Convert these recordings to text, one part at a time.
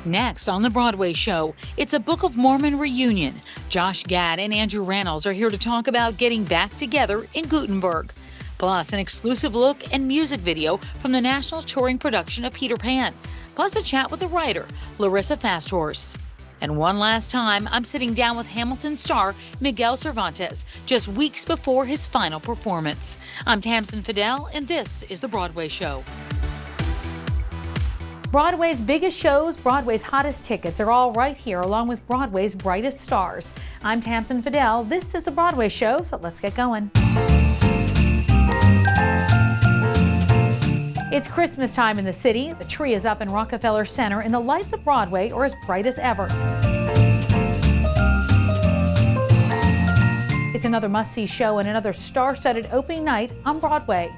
Next on the Broadway Show, it's a Book of Mormon reunion. Josh Gad and Andrew Rannells are here to talk about getting back together in Gutenberg. Plus, an exclusive look and music video from the national touring production of Peter Pan. Plus, a chat with the writer, Larissa FastHorse. And one last time, I'm sitting down with Hamilton star Miguel Cervantes just weeks before his final performance. I'm Tamsen Fadal, and this is the Broadway Show. Broadway's biggest shows, Broadway's hottest tickets are all right here, along with Broadway's brightest stars. I'm Tamsen Fadal. This is the Broadway Show, so let's get going. It's Christmas time in the city. The tree is up in Rockefeller Center, and the lights of Broadway are as bright as ever. It's another must-see show and another star-studded opening night on Broadway.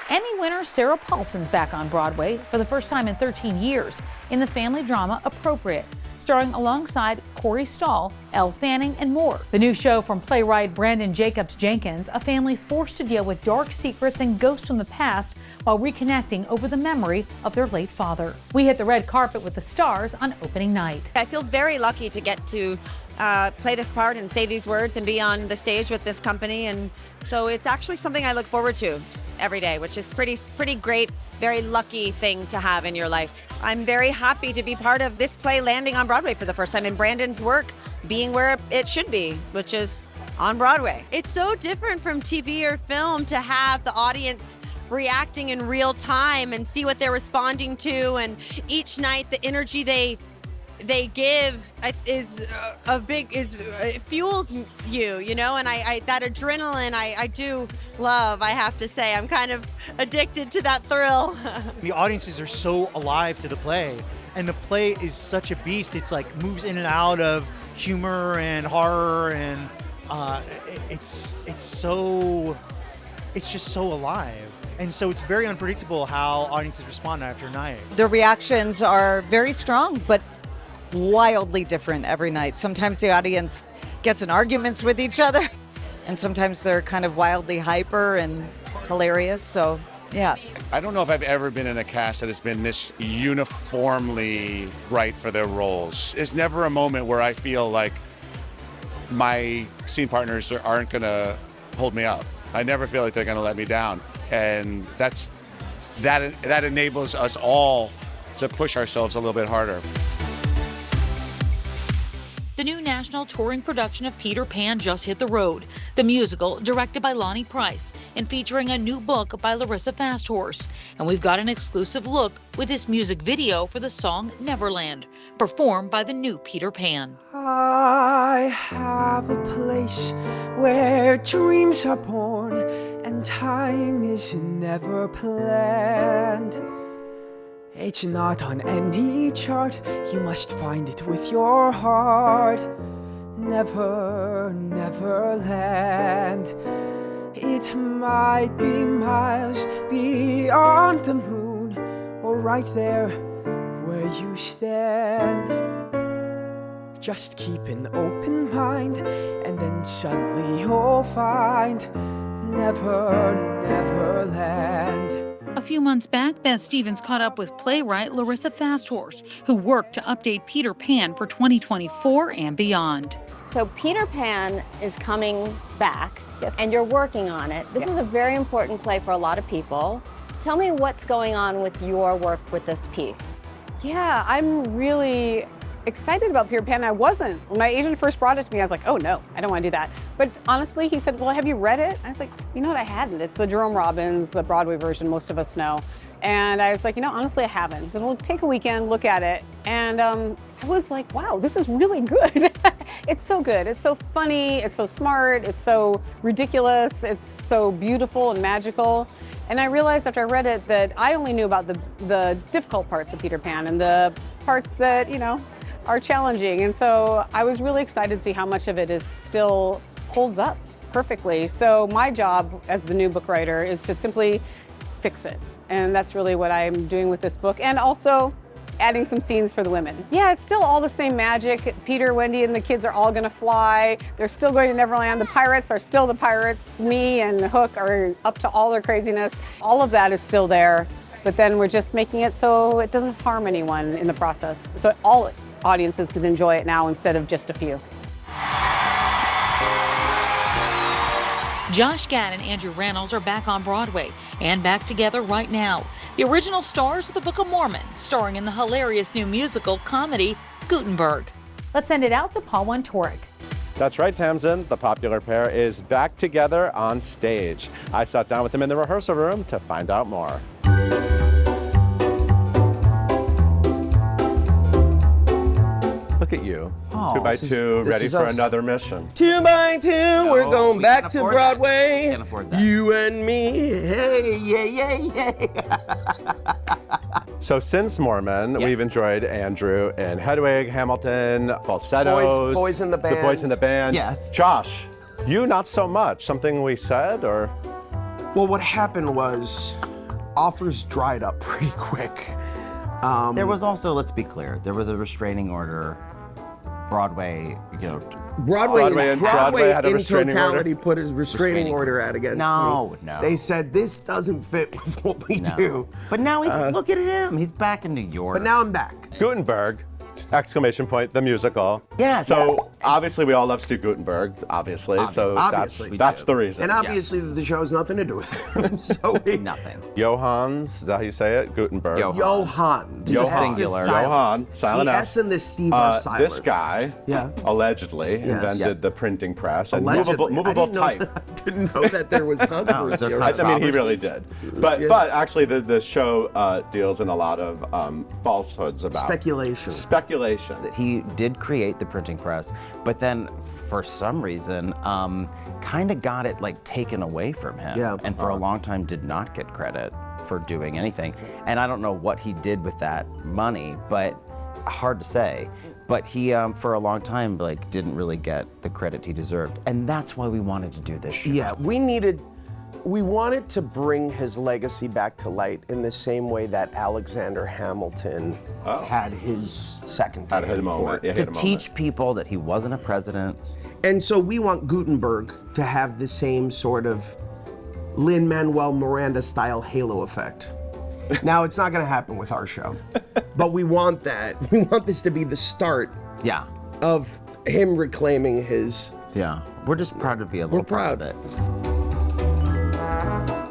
Emmy winner Sarah Paulson's back on Broadway for the first time in 13 years in the family drama Appropriate, starring alongside Corey Stoll, Elle Fanning, and more. The new show from playwright Branden Jacobs-Jenkins, a family forced to deal with dark secrets and ghosts from the past while reconnecting over the memory of their late father. We hit the red carpet with the stars on opening night. I feel very lucky to get to play this part and say these words and be on the stage with this company, and so it's actually something I look forward to every day, which is pretty great, very lucky thing to have in your life. I'm very happy to be part of this play landing on Broadway for the first time, and Branden's work being where it should be, which is on Broadway. It's so different from TV or film to have the audience reacting in real time and see what they're responding to, and each night the energy they give it fuels you know, and I that adrenaline I do love. I have to say, I'm kind of addicted to that thrill. The audiences are so alive to the play, and the play is such a beast. It's like moves in and out of humor and horror, and it's just so alive. And so it's very unpredictable how audiences respond after night. The reactions are very strong, but wildly different every night. Sometimes the audience gets in arguments with each other, and sometimes they're kind of wildly hyper and hilarious, so yeah. I don't know if I've ever been in a cast that has been this uniformly right for their roles. There's never a moment where I feel like my scene partners aren't gonna hold me up. I never feel like they're gonna let me down, and that enables us all to push ourselves a little bit harder. The new national touring production of Peter Pan just hit the road. The musical, directed by Lonnie Price and featuring a new book by Larissa FastHorse. And we've got an exclusive look with this music video for the song Neverland, performed by the new Peter Pan. I have a place where dreams are born and time is never planned. It's not on any chart, you must find it with your heart. Neverland. It might be miles beyond the moon, or right there where you stand. Just keep an open mind, and then suddenly you'll find Neverland. A few months back, Beth Stevens caught up with playwright Larissa FastHorse, who worked to update Peter Pan for 2024 and beyond. So Peter Pan is coming back, and you're working on it. This is a very important play for a lot of people. Tell me what's going on with your work with this piece. Yeah, I'm really excited about Peter Pan. I wasn't. When my agent first brought it to me, I was like, oh no, I don't want to do that. But honestly, he said, well, have you read it? I was like, you know what, I hadn't. It's the Jerome Robbins, the Broadway version, most of us know. And I was like, you know, honestly, I haven't. He said, well, take a weekend, look at it. And I was like, wow, this is really good. It's so good. It's so funny. It's so smart. It's so ridiculous. It's so beautiful and magical. And I realized after I read it that I only knew about the difficult parts of Peter Pan and the parts that, you know, are challenging. And so I was really excited to see how much of it is still holds up perfectly. So my job as the new book writer is to simply fix it. And that's really what I'm doing with this book. And also adding some scenes for the women. Yeah, it's still all the same magic. Peter, Wendy, and the kids are all gonna fly. They're still going to Neverland. The pirates are still the pirates. Me and Hook are up to all their craziness. All of that is still there, but then we're just making it so it doesn't harm anyone in the process. So all audiences can enjoy it now instead of just a few. Josh Gad and Andrew Rannells are back on Broadway and back together right now. The original stars of the Book of Mormon, starring in the hilarious new musical comedy Gutenberg. Let's send it out to Paul Wontorek. That's right, Tamsen. The popular pair is back together on stage. I sat down with them in the rehearsal room to find out more. Look at you, 2x2, ready for another mission. 2x2, we're going back to Broadway. Can't afford that. You and me, hey, yay. So since Mormon, we've enjoyed Andrew and Hedwig, Hamilton, falsettos. Boys in the band. The boys in the band. Yes. Josh, you not so much. Something we said, or? Well, what happened was offers dried up pretty quick. There was also, let's be clear, there was a restraining order. Broadway, Broadway had a in restraining totality order? put a restraining order out against me. No. They said this doesn't fit with what we do. But now look at him. He's back in New York. But now I'm back. Gutenberg, exclamation point, the musical. Yes. So obviously we all love Stu Gutenberg, obviously. So Obviously. that's the reason. And obviously the show has nothing to do with it. So Nothing. Johans, is that how you say it? Gutenberg. Johann. Singular. Johann, silent The S. S and the Steve are silent. This guy allegedly invented the printing press and movable type. I didn't know that there was controversy. I mean, he really did. But actually, the show deals in a lot of falsehoods about Speculation. That he did create the printing press, but then for some reason, kind of got it like taken away from him. Yeah. And for a long time did not get credit for doing anything. And I don't know what he did with that money, but hard to say. But he, for a long time, like didn't really get the credit he deserved. And that's why we wanted to do this show. Yeah, we wanted to bring his legacy back to light in the same way that Alexander Hamilton had his second Had a moment. To teach people that he wasn't a president. And so we want Gutenberg to have the same sort of Lin-Manuel Miranda style halo effect. Now, it's not gonna happen with our show, but we want that. We want this to be the start of him reclaiming his... Yeah, we're just proud to be a little part of it.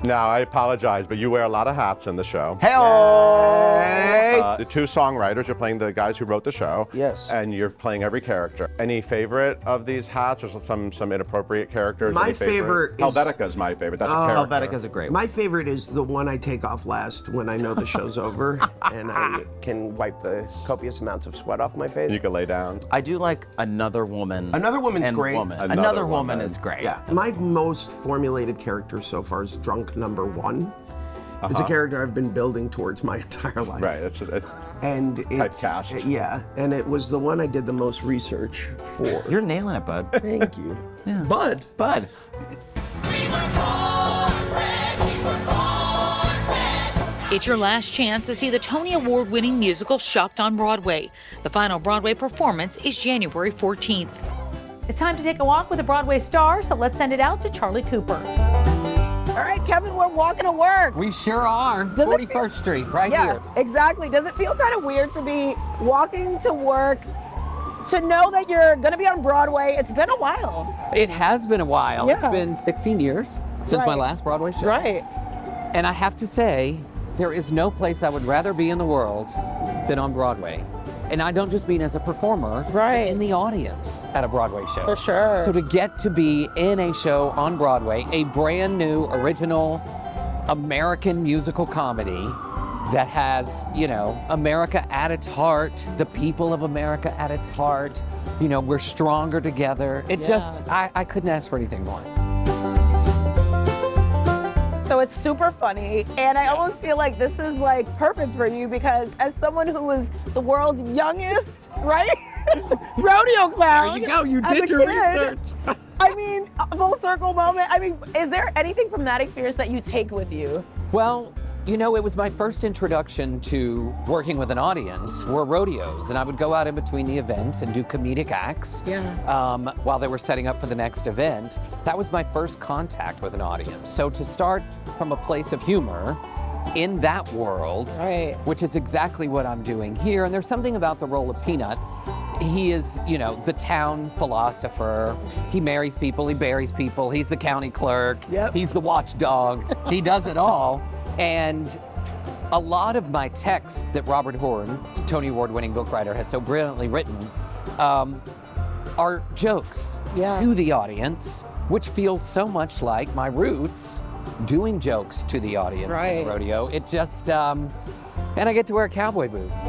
Now, I apologize, but you wear a lot of hats in the show. Hey! The two songwriters, you're playing the guys who wrote the show. Yes. And you're playing every character. Any favorite of these hats, or some inappropriate characters? My favorite is... Helvetica's my favorite. That's a character. Helvetica's a great one. My favorite is the one I take off last when I know the show's over and I can wipe the copious amounts of sweat off my face. You can lay down. I do like Another Woman. Another Woman's and great. Another Woman is great. Yeah. My most formulated character so far is Drunk Number 1. It's a character I've been building towards my entire life. Right, it's typecast. Yeah, and it was the one I did the most research for. You're nailing it, bud. Thank you. Yeah. Bud. It's your last chance to see the Tony Award-winning musical Shucked on Broadway. The final Broadway performance is January 14th. It's time to take a walk with a Broadway star, so let's send it out to Charlie Cooper. All right, Kevin, we're walking to work. We sure are. 41st Street, right here. Exactly. Does it feel kind of weird to be walking to work, to know that you're going to be on Broadway? It's been a while. It has been a while. Yeah. It's been 16 years since my last Broadway show. Right. And I have to say, there is no place I would rather be in the world than on Broadway. And I don't just mean as a performer, but in the audience at a Broadway show. For sure. So to get to be in a show on Broadway, a brand new, original American musical comedy that has, America at its heart, the people of America at its heart, we're stronger together. It just, I couldn't ask for anything more. So it's super funny, and I almost feel like this is like perfect for you because as someone who was the world's youngest, right? Rodeo clown. There you go, you did your research. I mean, a full circle moment. I mean, is there anything from that experience that you take with you? Well, You know, it was my first introduction to working with an audience were rodeos, and I would go out in between the events and do comedic acts while they were setting up for the next event. That was my first contact with an audience. So to start from a place of humor in that world, which is exactly what I'm doing here, and there's something about the role of Peanut. He is, you know, the town philosopher. He marries people, he buries people, he's the county clerk, he's the watchdog, he does it all. And a lot of my texts that Robert Horn, Tony Award-winning book writer, has so brilliantly written are jokes to the audience, which feels so much like my roots doing jokes to the audience at the rodeo. It just, and I get to wear cowboy boots.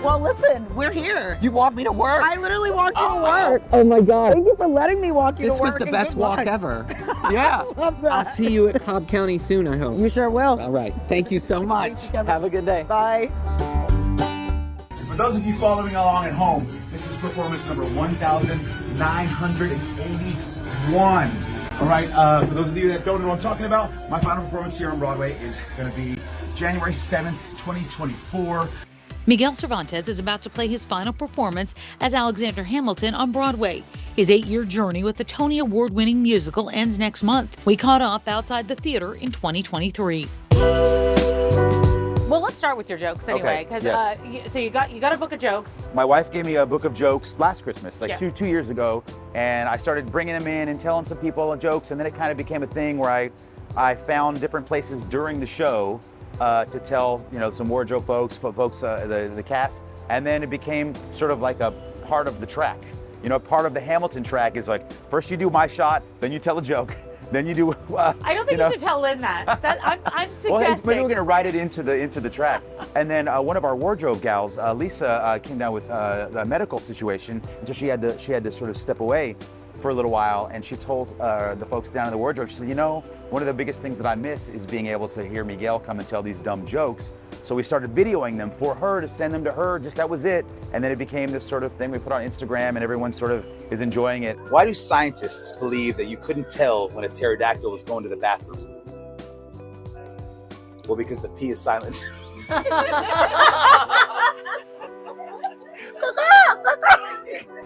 Well, listen, we're here. You walked me to work? I literally walked you to work. Oh my God. Thank you for letting me walk you to work. This was the best walk ever. Yeah. I love that. I'll see you at Cobb County soon, I hope. You sure will. All right. Thank you so much. Have a good day. Bye. For those of you following along at home, this is performance number 1,981. All right, for those of you that don't know what I'm talking about, my final performance here on Broadway is going to be January 7th, 2024. Miguel Cervantes is about to play his final performance as Alexander Hamilton on Broadway. His 8-year journey with the Tony Award-winning musical ends next month. We caught up outside the theater in 2023. Well, let's start with your jokes anyway, because so you got a book of jokes. My wife gave me a book of jokes last Christmas, like Yeah. two years ago, and I started bringing them in and telling some people jokes, and then it kind of became a thing where I found different places during the show to tell, you know, some wardrobe folks, the cast, and then it became sort of like a part of the track. You know, part of the Hamilton track is like, first you do my shot, then you tell a joke, then you do. I don't think you should tell Lynn that. I'm suggesting. Well, maybe we're gonna write it into the track. And then one of our wardrobe gals, Lisa, came down with a medical situation, and so she had to sort of step away for a little while, and she told the folks down in the wardrobe, she said, you know, one of the biggest things that I miss is being able to hear Miguel come and tell these dumb jokes. So we started videoing them for her to send them to her, just that was it. And then it became this sort of thing we put on Instagram, and everyone sort of is enjoying it. Why do scientists believe that you couldn't tell when a pterodactyl was going to the bathroom? Well, because the P is silent. It's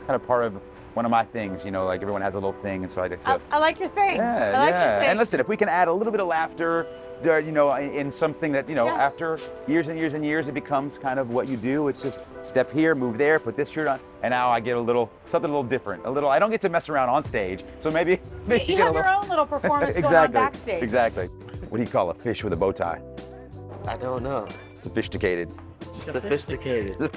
kind of part of one of my things, you know, like everyone has a little thing, and so I get to. I like your thing. Yeah, I like your thing. And listen, if we can add a little bit of laughter, you know, in something that, you know, after years and years and years, it becomes kind of what you do. It's just step here, move there, put this shirt on, and now I get something a little different. I don't get to mess around on stage, so maybe you have your own little performance going on backstage. Exactly. What do you call a fish with a bow tie? I don't know. Sophisticated. Sophisticated.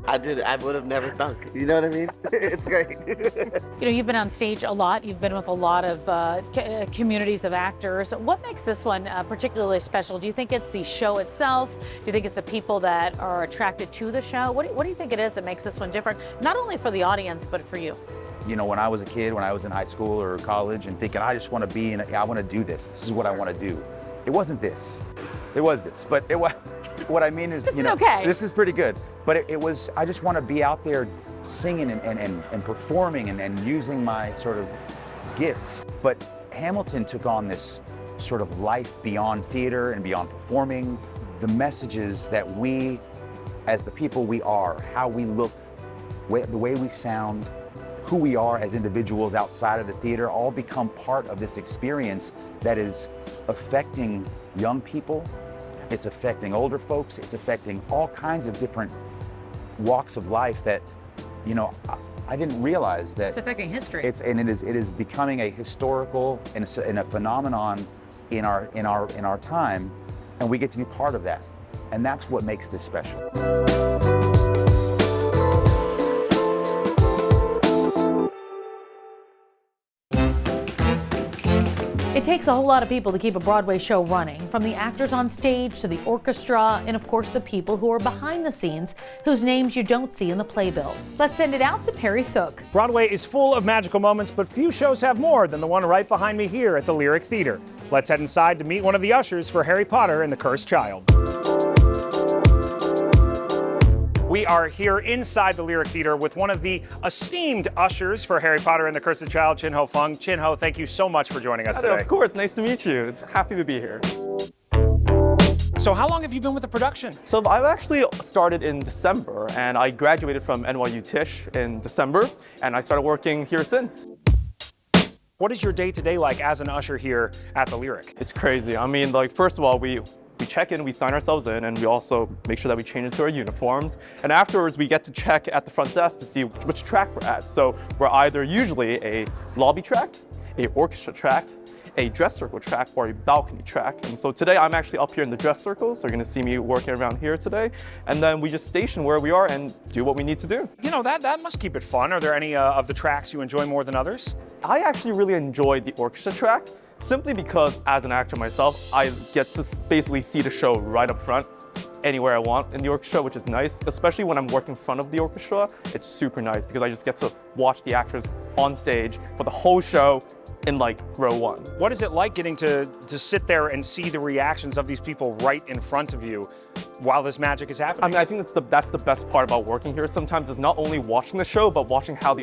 I would have never thunk. You know what I mean? It's great. You know, you've been on stage a lot. You've been with a lot of communities of actors. What makes this one particularly special? Do you think it's the show itself? Do you think it's the people that are attracted to the show? What do you think it is that makes this one different, not only for the audience, but for you? You know, when I was a kid, when I was in high school or college and thinking, I just want to be I want to do this. This is what I want to do. It wasn't this. It was this. But what I mean is, this you know, is okay. This is pretty good. But it was, I just want to be out there singing and performing and using my sort of gifts. But Hamilton took on this sort of life beyond theater and beyond performing. The messages that we, as the people we are, how we look, the way we sound, who we are as individuals outside of the theater, all become part of this experience that is affecting young people. It's affecting older folks. It's affecting all kinds of different walks of life that, you know, I didn't realize that. It's affecting history. It is becoming a historical and a phenomenon in our time, and we get to be part of that. And that's what makes this special. It takes a whole lot of people to keep a Broadway show running, from the actors on stage to the orchestra, and of course the people who are behind the scenes, whose names you don't see in the playbill. Let's send it out to Perry Sook. Broadway is full of magical moments, but few shows have more than the one right behind me here at the Lyric Theater. Let's head inside to meet one of the ushers for Harry Potter and the Cursed Child. We are here inside the Lyric Theater with one of the esteemed ushers for Harry Potter and the Cursed Child, Chin Ho Fung. Chin Ho, thank you so much for joining us today. Of course, nice to meet you. It's happy to be here. So how long have you been with the production? So I've actually started in December, and I graduated from NYU Tisch in December, and I started working here since. What is your day-to-day like as an usher here at the Lyric? It's crazy. I mean, like, first of all, we check in, we sign ourselves in, and we also make sure that we change into our uniforms. And afterwards, we get to check at the front desk to see which track we're at. So we're either usually a lobby track, a orchestra track, a dress circle track, or a balcony track. And so today I'm actually up here in the dress circle, so you're gonna see me working around here today. And then we just station where we are and do what we need to do. You know, that must keep it fun. Are there any of the tracks you enjoy more than others? I actually really enjoyed the orchestra track, simply because as an actor myself, I get to basically see the show right up front, anywhere I want in the orchestra, which is nice. Especially when I'm working in front of the orchestra, it's super nice because I just get to watch the actors on stage for the whole show in like row one. What is it like getting to sit there and see the reactions of these people right in front of you while this magic is happening? I mean, I think that's the best part about working here sometimes, is not only watching the show, but watching how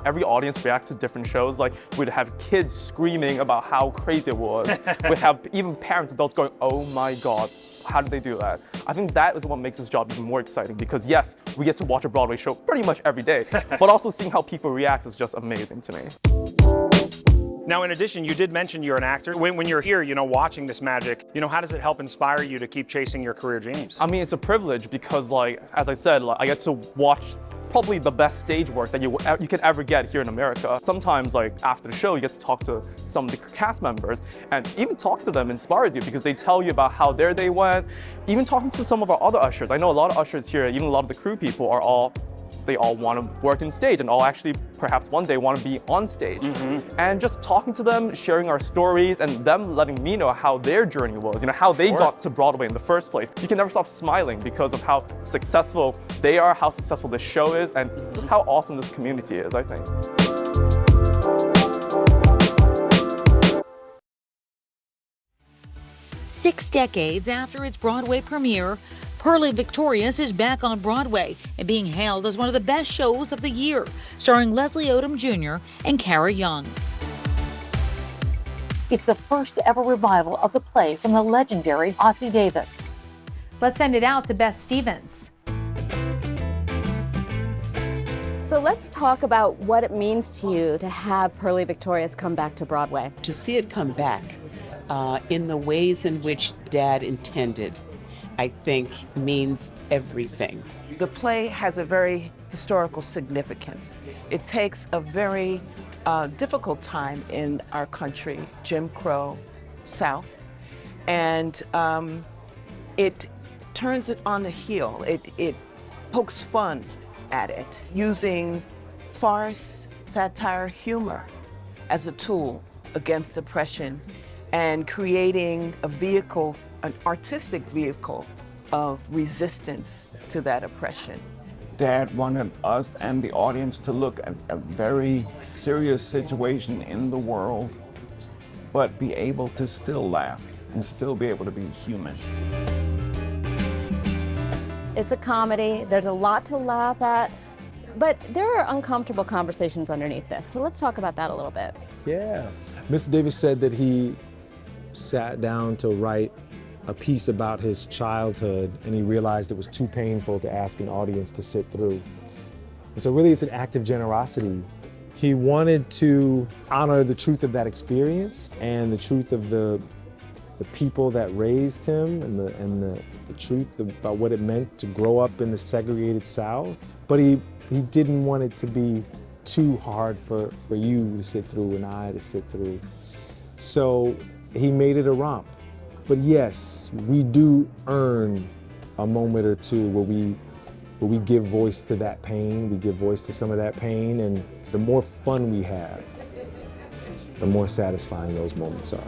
every audience reacts to different shows. Like, we'd have kids screaming about how crazy it was. We'd have even parents, adults going, oh my God, how did they do that? I think that is what makes this job even more exciting, because yes, we get to watch a Broadway show pretty much every day, but also seeing how people react is just amazing to me. Now, in addition, you did mention you're an actor. When you're here, you know, watching this magic, you know, how does it help inspire you to keep chasing your career dreams? I mean, it's a privilege because, like, as I said, like, I get to watch probably the best stage work that you can ever get here in America. Sometimes, like, after the show, you get to talk to some of the cast members, and even talking to them inspires you because they tell you about how their day went. Even talking to some of our other ushers. I know a lot of ushers here, even a lot of the crew people they all want to work in stage and all actually perhaps one day want to be on stage. And just talking to them, sharing our stories, and them letting me know how their journey was, you know, how they got to Broadway in the first place. You can never stop smiling because of how successful they are, how successful this show is, and just how awesome this community is, I think. 6 decades after its Broadway premiere, Purlie Victorious is back on Broadway and being hailed as one of the best shows of the year, starring Leslie Odom Jr. and Cara Young. It's the first ever revival of the play from the legendary Ossie Davis. Let's send it out to Beth Stevens. So let's talk about what it means to you to have Purlie Victorious come back to Broadway. To see it come back in the ways in which Dad intended, I think means everything. The play has a very historical significance. It takes a very difficult time in our country, Jim Crow South, and it turns it on the heel. It pokes fun at it, using farce, satire, humor as a tool against oppression, and creating a vehicle, an artistic vehicle of resistance to that oppression. Dad wanted us and the audience to look at a very serious situation in the world, but be able to still laugh and still be able to be human. It's a comedy, there's a lot to laugh at, but there are uncomfortable conversations underneath this. So let's talk about that a little bit. Yeah. Mr. Davis said that he sat down to write a piece about his childhood, and he realized it was too painful to ask an audience to sit through. And so really it's an act of generosity. He wanted to honor the truth of that experience and the truth of the people that raised him and the truth about what it meant to grow up in the segregated South. But he didn't want it to be too hard for you to sit through and I to sit through. So he made it a romp. But yes, we do earn a moment or two where we give voice to that pain, we give voice to some of that pain, and the more fun we have, the more satisfying those moments are.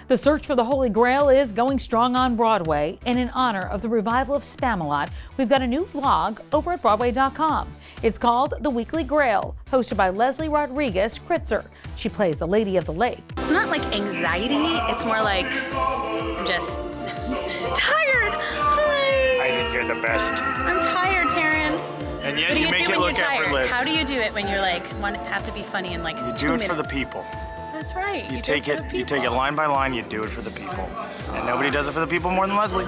The search for the Holy Grail is going strong on Broadway, and in honor of the revival of Spamalot, we've got a new vlog over at Broadway.com. It's called The Weekly Grail, hosted by Leslie Rodriguez Kritzer. She plays the Lady of the Lake. Not like anxiety, it's more like I'm just tired. Hi. I think you're the best. I'm tired, Taryn. And yet What do you you make do it when look you're tired? effortless. How do you do it when you're like have to be funny in like You 2 do it minutes? for the people. That's right. You do take for it. the people. You take it line by line. You do it for the people, and nobody does it for the people more than Leslie.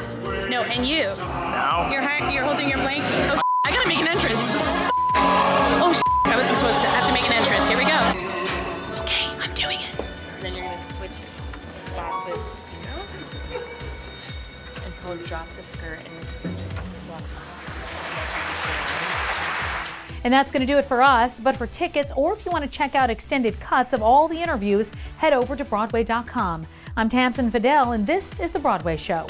No, and you. Now. You're holding your blankie. Oh, I gotta make an entrance. Oh, I wasn't supposed to have to make an entrance. Here we go. Okay, I'm doing it. And then you're gonna switch spots with Tino, and he'll drop the skirt and just walk. And that's going to do it for us. But for tickets, or if you want to check out extended cuts of all the interviews, head over to Broadway.com. I'm Tamsen Fadal, and this is The Broadway Show.